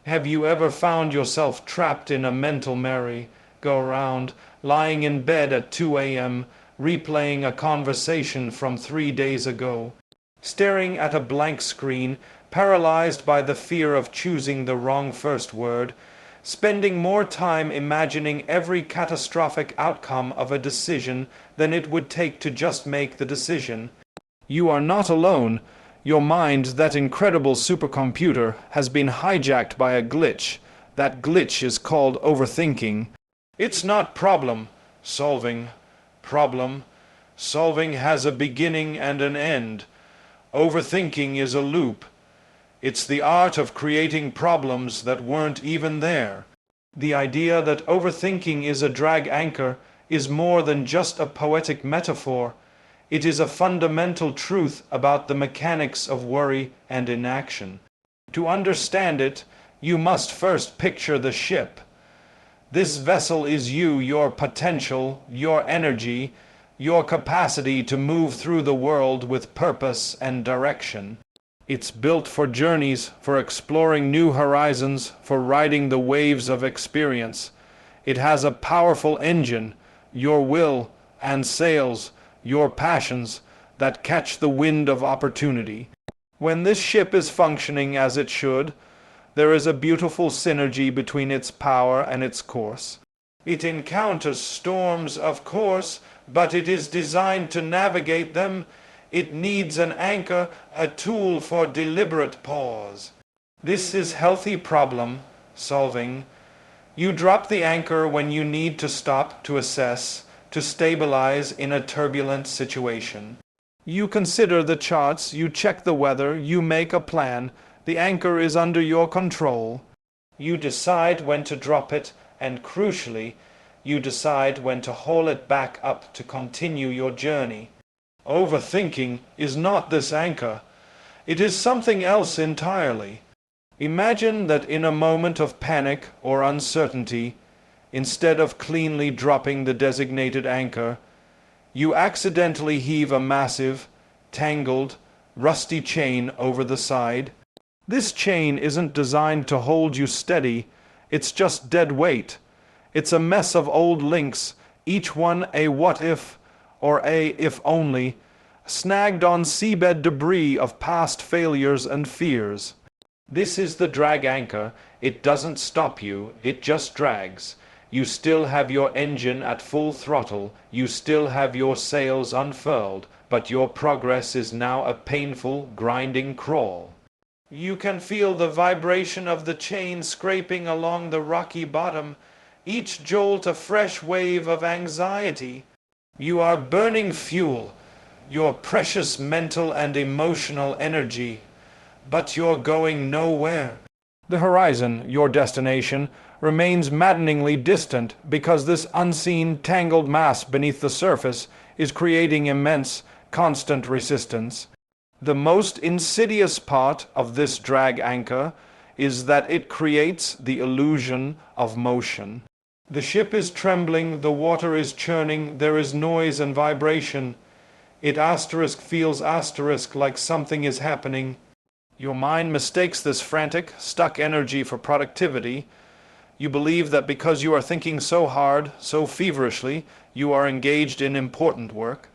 Have you ever found yourself trapped in a mental merry-go-round, lying in bed at 2 a.m., replaying a conversation from 3 days ago, staring at a blank screen, paralyzed by the fear of choosing the wrong first word, spending more time imagining every catastrophic outcome of a decision than it would take to just make the decision? You are not alone. Your mind, that incredible supercomputer, has been hijacked by a glitch. That glitch is called overthinking. It's not problem solving. Problem solving has a beginning and an end. Overthinking is a loop. It's the art of creating problems that weren't even there. The idea that overthinking is a drag anchor is more than just a poetic metaphor. It is a fundamental truth about the mechanics of worry and inaction. To understand it, you must first picture the ship. This vessel is you, your potential, your energy, your capacity to move through the world with purpose and direction. It's built for journeys, for exploring new horizons, for riding the waves of experience. It has a powerful engine, your will and sails, your passions, that catch the wind of opportunity. When this ship is functioning as it should, there is a beautiful synergy between its power and its course. It encounters storms, of course, but it is designed to navigate them. It needs an anchor, a tool for deliberate pause. This is healthy problem solving. You drop the anchor when you need to stop, to assess, to stabilize in a turbulent situation. You consider the charts, you check the weather, you make a plan. The anchor is under your control. You decide when to drop it, and crucially, you decide when to haul it back up to continue your journey. Overthinking is not this anchor. It is something else entirely. Imagine that in a moment of panic or uncertainty, instead of cleanly dropping the designated anchor, you accidentally heave a massive, tangled, rusty chain over the side. This chain isn't designed to hold you steady, it's just dead weight. It's a mess of old links, each one a what if, or a if only, snagged on seabed debris of past failures and fears. This is the drag anchor. It doesn't stop you, it just drags. You still have your engine at full throttle, you still have your sails unfurled, but your progress is now a painful, grinding crawl. You can feel the vibration of the chain scraping along the rocky bottom, each jolt a fresh wave of anxiety. You are burning fuel, your precious mental and emotional energy, but you're going nowhere. The horizon, your destination, remains maddeningly distant because this unseen, tangled mass beneath the surface is creating immense, constant resistance. The most insidious part of this drag anchor is that it creates the illusion of motion. The ship is trembling, the water is churning, there is noise and vibration. It feels like something is happening. Your mind mistakes this frantic, stuck energy for productivity. You believe that because you are thinking so hard, so feverishly, you are engaged in important work.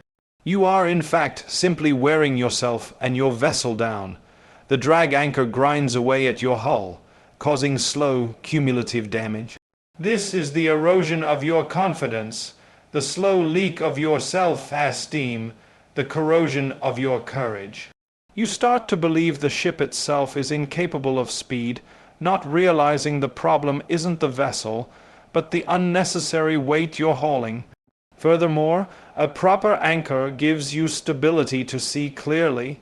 You are, in fact, simply wearing yourself and your vessel down. The drag anchor grinds away at your hull, causing slow, cumulative damage. This is the erosion of your confidence, the slow leak of your self-esteem, the corrosion of your courage. You start to believe the ship itself is incapable of speed, not realizing the problem isn't the vessel, but the unnecessary weight you're hauling. Furthermore, a proper anchor gives you stability to see clearly.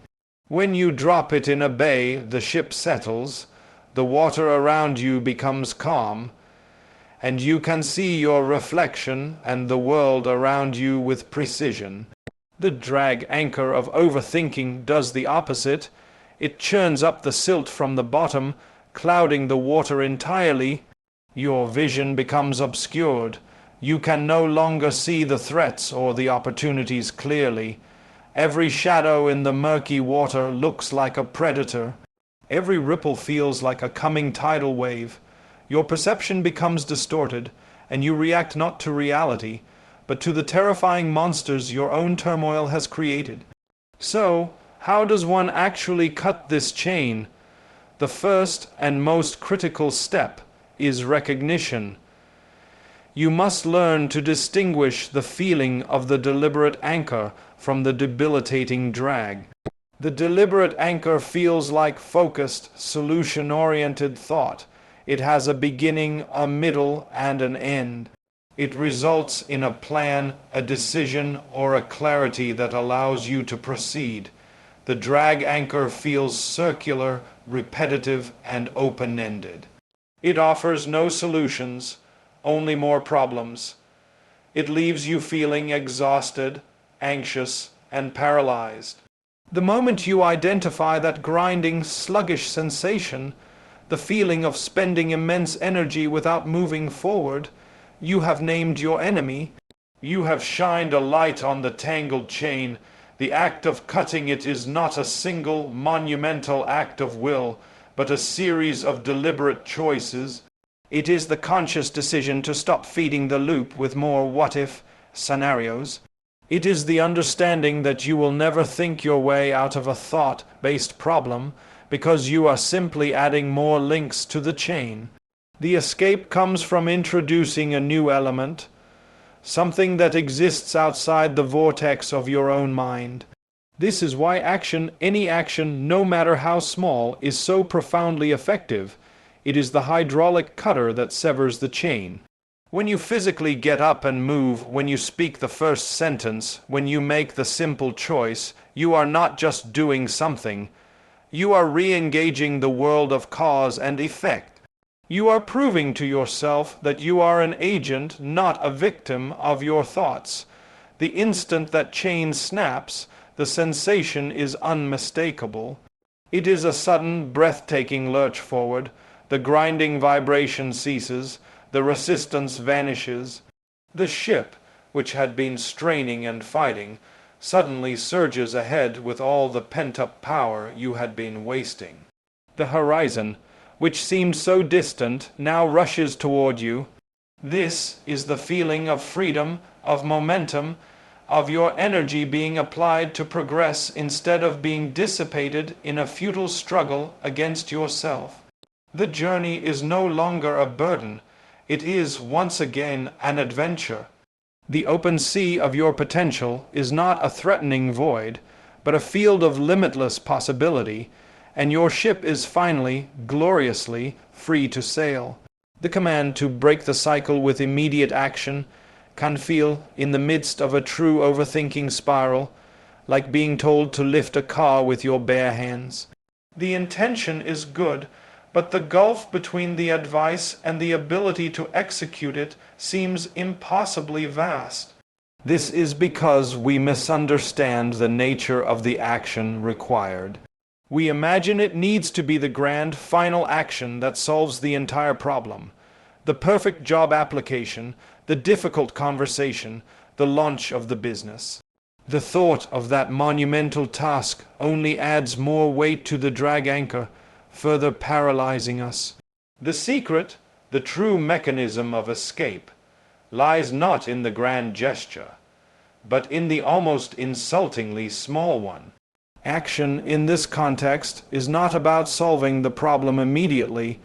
When you drop it in a bay, the ship settles, the water around you becomes calm, and you can see your reflection and the world around you with precision. The drag anchor of overthinking does the opposite. It churns up the silt from the bottom, clouding the water entirely. Your vision becomes obscured. You can no longer see the threats or the opportunities clearly. Every shadow in the murky water looks like a predator. Every ripple feels like a coming tidal wave. Your perception becomes distorted, and you react not to reality, but to the terrifying monsters your own turmoil has created. So, how does one actually cut this chain? The first and most critical step is recognition. You must learn to distinguish the feeling of the deliberate anchor from the debilitating drag. The deliberate anchor feels like focused, solution-oriented thought. It has a beginning, a middle, and an end. It results in a plan, a decision, or a clarity that allows you to proceed. The drag anchor feels circular, repetitive, and open-ended. It offers no solutions, only more problems. It leaves you feeling exhausted, anxious, and paralyzed. The moment you identify that grinding, sluggish sensation, the feeling of spending immense energy without moving forward, you have named your enemy. You have shined a light on the tangled chain. The act of cutting it is not a single, monumental act of will, but a series of deliberate choices. It is the conscious decision to stop feeding the loop with more what-if scenarios. It is the understanding that you will never think your way out of a thought-based problem because you are simply adding more links to the chain. The escape comes from introducing a new element, something that exists outside the vortex of your own mind. This is why action, any action, no matter how small, is so profoundly effective. It is the hydraulic cutter that severs the chain. When you physically get up and move, when you speak the first sentence, when you make the simple choice, you are not just doing something. You are re-engaging the world of cause and effect. You are proving to yourself that you are an agent, not a victim of your thoughts. The instant that chain snaps, the sensation is unmistakable. It is a sudden, breathtaking lurch forward. The grinding vibration ceases. The resistance vanishes. The ship, which had been straining and fighting, suddenly surges ahead with all the pent-up power you had been wasting. The horizon, which seemed so distant, now rushes toward you. This is the feeling of freedom, of momentum, of your energy being applied to progress instead of being dissipated in a futile struggle against yourself. The journey is no longer a burden. It is, once again, an adventure. The open sea of your potential is not a threatening void, but a field of limitless possibility, and your ship is finally, gloriously, free to sail. The command to break the cycle with immediate action can feel, in the midst of a true overthinking spiral, like being told to lift a car with your bare hands. The intention is good, but the gulf between the advice and the ability to execute it seems impossibly vast. This is because we misunderstand the nature of the action required. We imagine it needs to be the grand, final action that solves the entire problem. The perfect job application, the difficult conversation, the launch of the business. The thought of that monumental task only adds more weight to the drag anchor, further paralyzing us. The secret, the true mechanism of escape, lies not in the grand gesture, but in the almost insultingly small one. Action in this context is not about solving the problem immediately.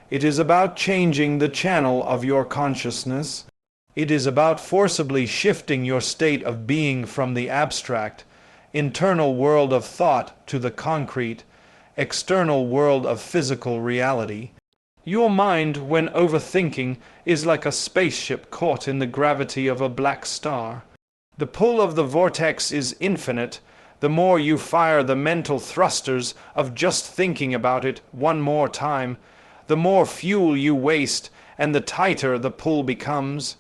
It is about changing the channel of your consciousness. It is about forcibly shifting your state of being from the abstract, internal world of thought to the concrete, external world of physical reality. Your mind, when overthinking, is like a spaceship caught in the gravity of a black star. The pull of the vortex is infinite. The more you fire the mental thrusters of just thinking about it one more time, the more fuel you waste and the tighter the pull becomes.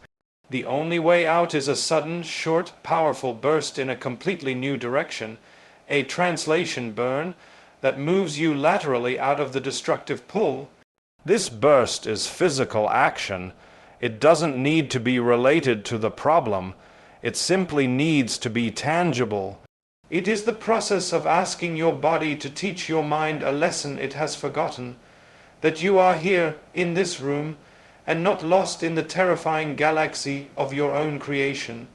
The only way out is a sudden, short, powerful burst in a completely new direction, a translation burn that moves you laterally out of the destructive pull. This burst is physical action. It doesn't need to be related to the problem. It simply needs to be tangible. It is the process of asking your body to teach your mind a lesson it has forgotten, that you are here in this room and not lost in the terrifying galaxy of your own creation.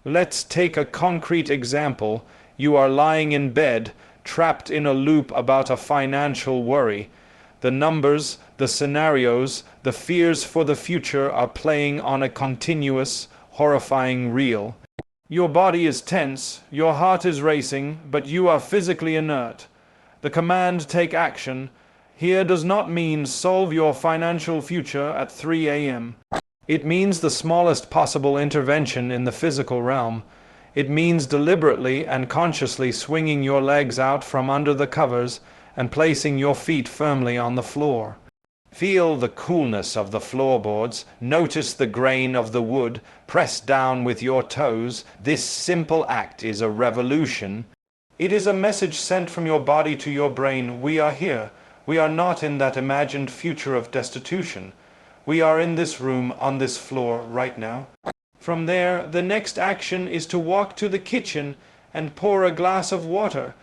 Let's take a concrete example. You are lying in bed, trapped in a loop about a financial worry. The numbers, the scenarios, the fears for the future are playing on a continuous, horrifying reel. Your body is tense, your heart is racing, but you are physically inert. The command "take action" here does not mean solve your financial future at 3 a.m. It means the smallest possible intervention in the physical realm. It means deliberately and consciously swinging your legs out from under the covers and placing your feet firmly on the floor. Feel the coolness of the floorboards, notice the grain of the wood, press down with your toes. This simple act is a revolution. It is a message sent from your body to your brain. We are here. We are not in that imagined future of destitution. We are in this room, on this floor, right now. From there, the next action is to walk to the kitchen and pour a glass of water.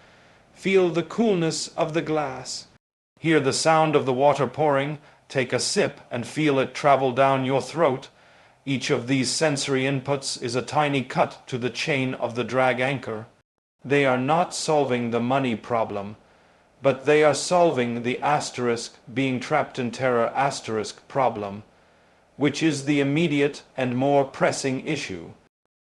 Feel the coolness of the glass. Hear the sound of the water pouring. Take a sip and feel it travel down your throat. Each of these sensory inputs is a tiny cut to the chain of the drag anchor. They are not solving the money problem, but they are solving the asterisk being trapped in terror asterisk problem, which is the immediate and more pressing issue.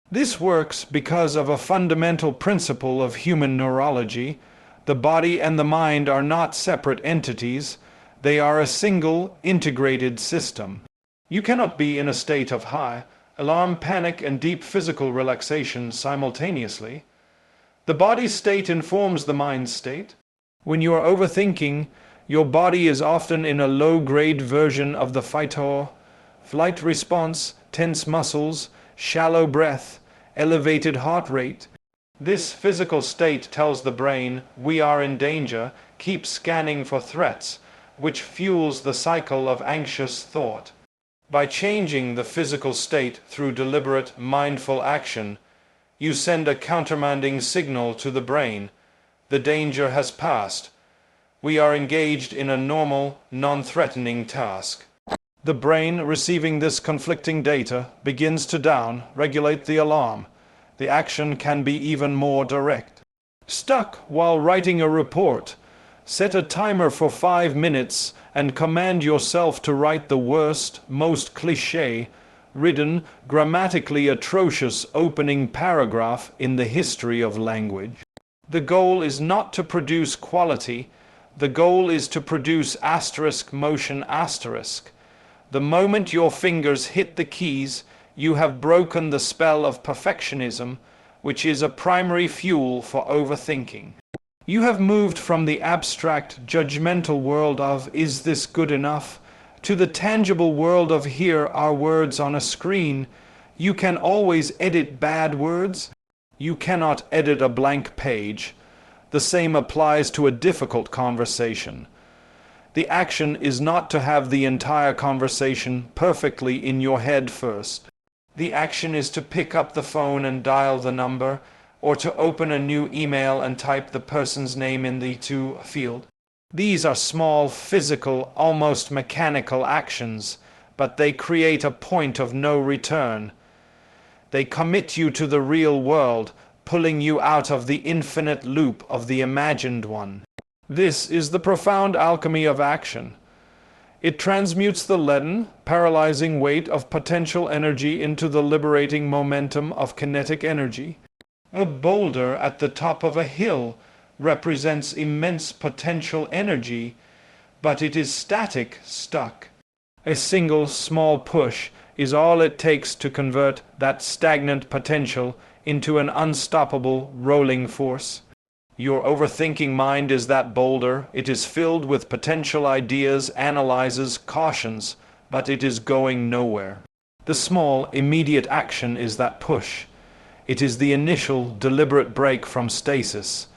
This works because of a fundamental principle of human neurology. The body and the mind are not separate entities. They are a single, integrated system. You cannot be in a state of high, alarm, panic, and deep physical relaxation simultaneously. The body's state informs the mind's state. When you are overthinking, your body is often in a low-grade version of the fight response, tense muscles, shallow breath, elevated heart rate. This physical state tells the brain, we are in danger, keep scanning for threats, which fuels the cycle of anxious thought. By changing the physical state through deliberate, mindful action, you send a countermanding signal to the brain. The danger has passed. We are engaged in a normal, non-threatening task. The brain, receiving this conflicting data, begins to down-regulate the alarm. The action can be even more direct. Stuck while writing a report? Set a timer for 5 minutes and command yourself to write the worst, most cliché-ridden, grammatically atrocious opening paragraph in the history of language. The goal is not to produce quality. The goal is to produce asterisk motion asterisk. The moment your fingers hit the keys, you have broken the spell of perfectionism, which is a primary fuel for overthinking. You have moved from the abstract, judgmental world of "is this good enough?" to the tangible world of "here are words on a screen." You can always edit bad words. You cannot edit a blank page. The same applies to a difficult conversation. The action is not to have the entire conversation perfectly in your head first. The action is to pick up the phone and dial the number, or to open a new email and type the person's name in the "to" field. These are small, physical, almost mechanical actions, but they create a point of no return. They commit you to the real world, pulling you out of the infinite loop of the imagined one. This is the profound alchemy of action. It transmutes the leaden, paralyzing weight of potential energy into the liberating momentum of kinetic energy. A boulder at the top of a hill represents immense potential energy, but it is static, stuck. A single small push is all it takes to convert that stagnant potential into an unstoppable rolling force. Your overthinking mind is that boulder. It is filled with potential ideas, analyzes, cautions, but it is going nowhere. The small, immediate action is that push. It is the initial, deliberate break from stasis.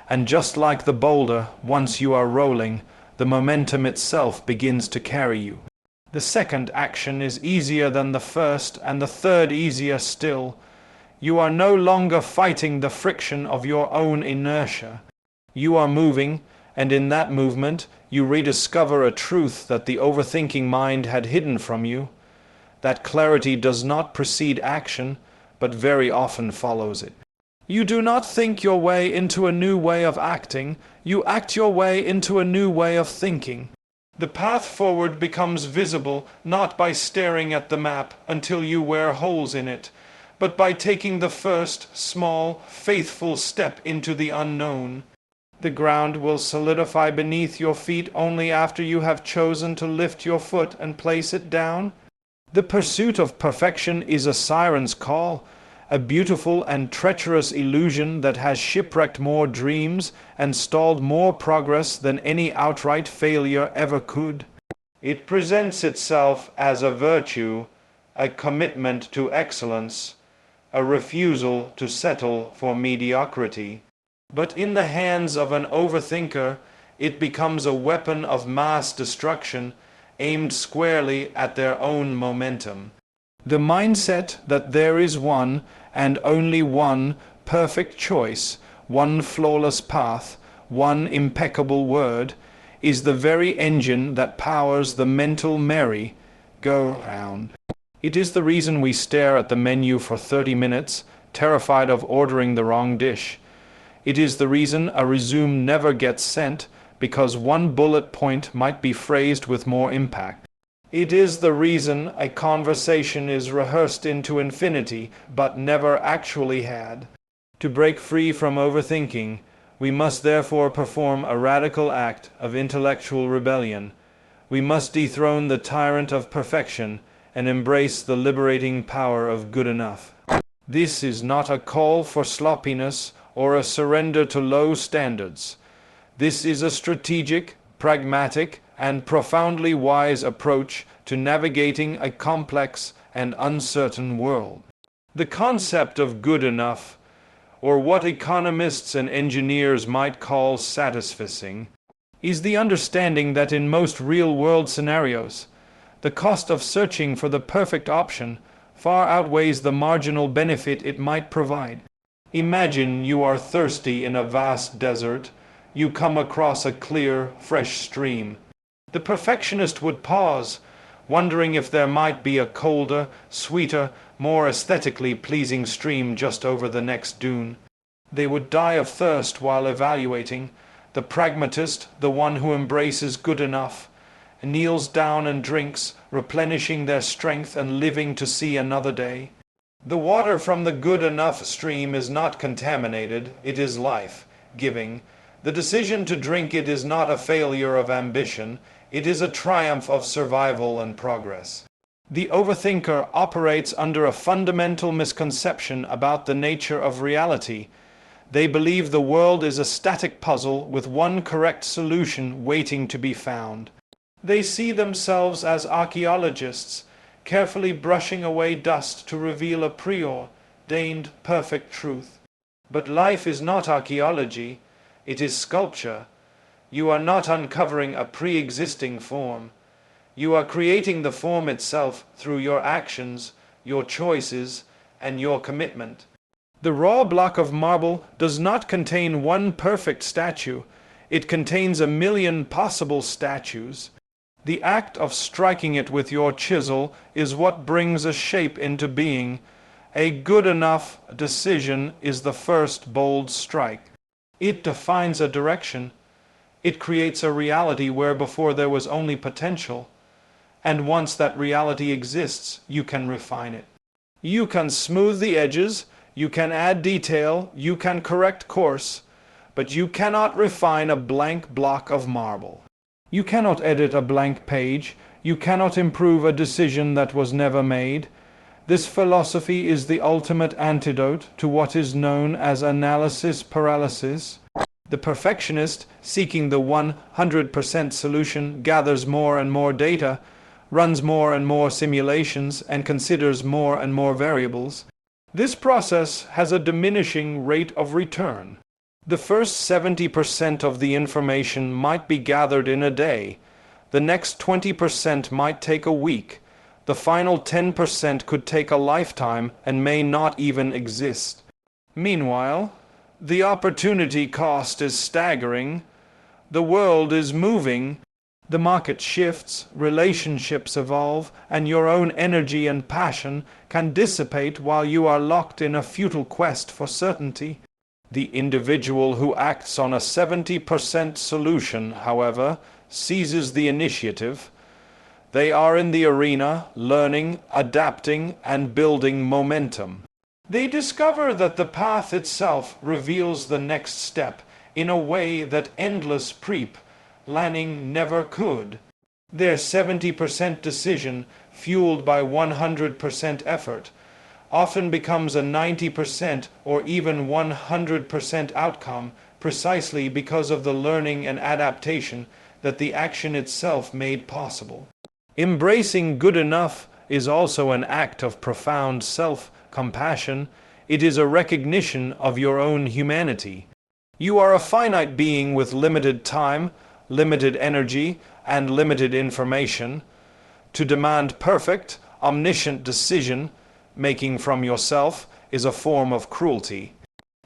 And just like the boulder, once you are rolling, the momentum itself begins to carry you. The second action is easier than the first, and the third easier still. You are no longer fighting the friction of your own inertia. You are moving, and in that movement you rediscover a truth that the overthinking mind had hidden from you. That clarity does not precede action, but very often follows it. You do not think your way into a new way of acting, you act your way into a new way of thinking. The path forward becomes visible not by staring at the map until you wear holes in it, but by taking the first, small, faithful step into the unknown. The ground will solidify beneath your feet only after you have chosen to lift your foot and place it down. The pursuit of perfection is a siren's call, a beautiful and treacherous illusion that has shipwrecked more dreams and stalled more progress than any outright failure ever could. It presents itself as a virtue, a commitment to excellence, a refusal to settle for mediocrity. But in the hands of an overthinker, it becomes a weapon of mass destruction aimed squarely at their own momentum. The mindset that there is one and only one perfect choice, one flawless path, one impeccable word, is the very engine that powers the mental merry-go-round. It is the reason we stare at the menu for 30 minutes, terrified of ordering the wrong dish. It is the reason a resume never gets sent, because one bullet point might be phrased with more impact. It is the reason a conversation is rehearsed into infinity, but never actually had. To break free from overthinking, we must therefore perform a radical act of intellectual rebellion. We must dethrone the tyrant of perfection and embrace the liberating power of good enough. This is not a call for sloppiness or a surrender to low standards. This is a strategic, pragmatic, and profoundly wise approach to navigating a complex and uncertain world. The concept of good enough, or what economists and engineers might call satisficing, is the understanding that in most real-world scenarios, the cost of searching for the perfect option far outweighs the marginal benefit it might provide. Imagine you are thirsty in a vast desert. You come across a clear, fresh stream. The perfectionist would pause, wondering if there might be a colder, sweeter, more aesthetically pleasing stream just over the next dune. They would die of thirst while evaluating. The pragmatist, the one who embraces good enough, kneels down and drinks, replenishing their strength and living to see another day. The water from the good enough stream is not contaminated, it is life-giving. The decision to drink it is not a failure of ambition, it is a triumph of survival and progress. The overthinker operates under a fundamental misconception about the nature of reality. They believe the world is a static puzzle with one correct solution waiting to be found. They see themselves as archaeologists, carefully brushing away dust to reveal a preordained perfect truth. But life is not archaeology, it is sculpture. You are not uncovering a pre-existing form. You are creating the form itself through your actions, your choices, and your commitment. The raw block of marble does not contain one perfect statue. It contains a million possible statues. The act of striking it with your chisel is what brings a shape into being. A good enough decision is the first bold strike. It defines a direction. It creates a reality where before there was only potential. And once that reality exists, you can refine it. You can smooth the edges, you can add detail, you can correct course, but you cannot refine a blank block of marble. You cannot edit a blank page. You cannot improve a decision that was never made. This philosophy is the ultimate antidote to what is known as analysis paralysis. The perfectionist, seeking the 100% solution, gathers more and more data, runs more and more simulations, and considers more and more variables. This process has a diminishing rate of return. The first 70% of the information might be gathered in a day. The next 20% might take a week. The final 10% could take a lifetime and may not even exist. Meanwhile, the opportunity cost is staggering. The world is moving. The market shifts, relationships evolve, and your own energy and passion can dissipate while you are locked in a futile quest for certainty. The individual who acts on a 70% solution, however, seizes the initiative. They are in the arena, learning, adapting, and building momentum. They discover that the path itself reveals the next step in a way that endless planning never could. Their 70% decision, fueled by 100% effort, often becomes a 90% or even 100% outcome precisely because of the learning and adaptation that the action itself made possible. Embracing good enough is also an act of profound self-compassion. It is a recognition of your own humanity. You are a finite being with limited time, limited energy, and limited information. To demand perfect, omniscient decision-making from yourself is a form of cruelty.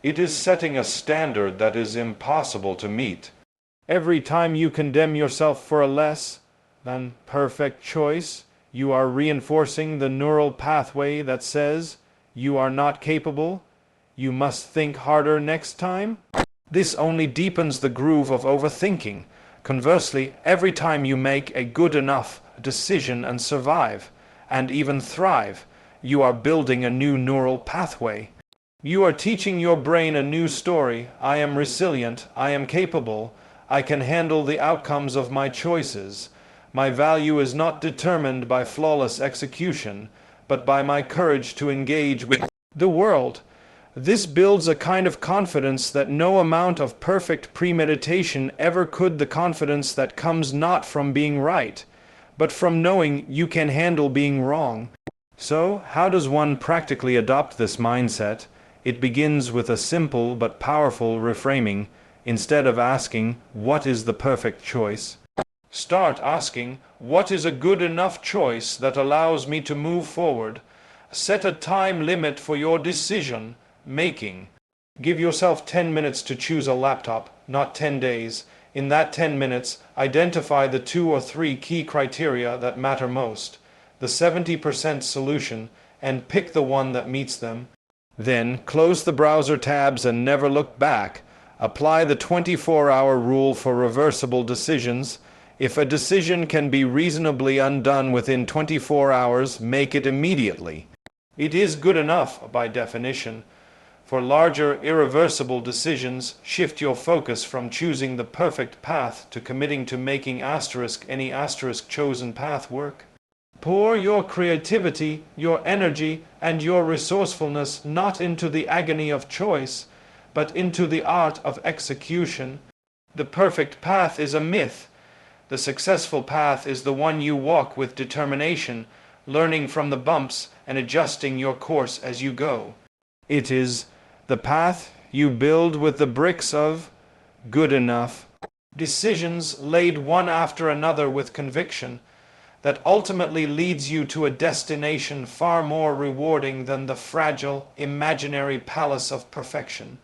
It is setting a standard that is impossible to meet. Every time you condemn yourself for a less than perfect choice, you are reinforcing the neural pathway that says you are not capable, you must think harder next time. This only deepens the groove of overthinking. Conversely, every time you make a good enough decision and survive, and even thrive, you are building a new neural pathway. You are teaching your brain a new story. I am resilient, I am capable, I can handle the outcomes of my choices. My value is not determined by flawless execution, but by my courage to engage with the world. This builds a kind of confidence that no amount of perfect premeditation ever could, the confidence that comes not from being right, but from knowing you can handle being wrong. So, how does one practically adopt this mindset? It begins with a simple but powerful reframing. Instead of asking, "What is the perfect choice?" start asking, "What is a good enough choice that allows me to move forward?" Set a time limit for your decision making. Give yourself 10 minutes to choose a laptop, not 10 days. In that 10 minutes, identify the 2 or 3 key criteria that matter most, the 70% solution, and pick the one that meets them. Then, close the browser tabs and never look back. Apply the 24-hour rule for reversible decisions. If a decision can be reasonably undone within 24 hours, make it immediately. It is good enough by definition. For larger, irreversible decisions, shift your focus from choosing the perfect path to committing to making any chosen path work. Pour your creativity, your energy, and your resourcefulness not into the agony of choice, but into the art of execution. The perfect path is a myth. The successful path is the one you walk with determination, learning from the bumps and adjusting your course as you go. It is the path you build with the bricks of good enough decisions laid one after another with conviction that ultimately leads you to a destination far more rewarding than the fragile, imaginary palace of perfection.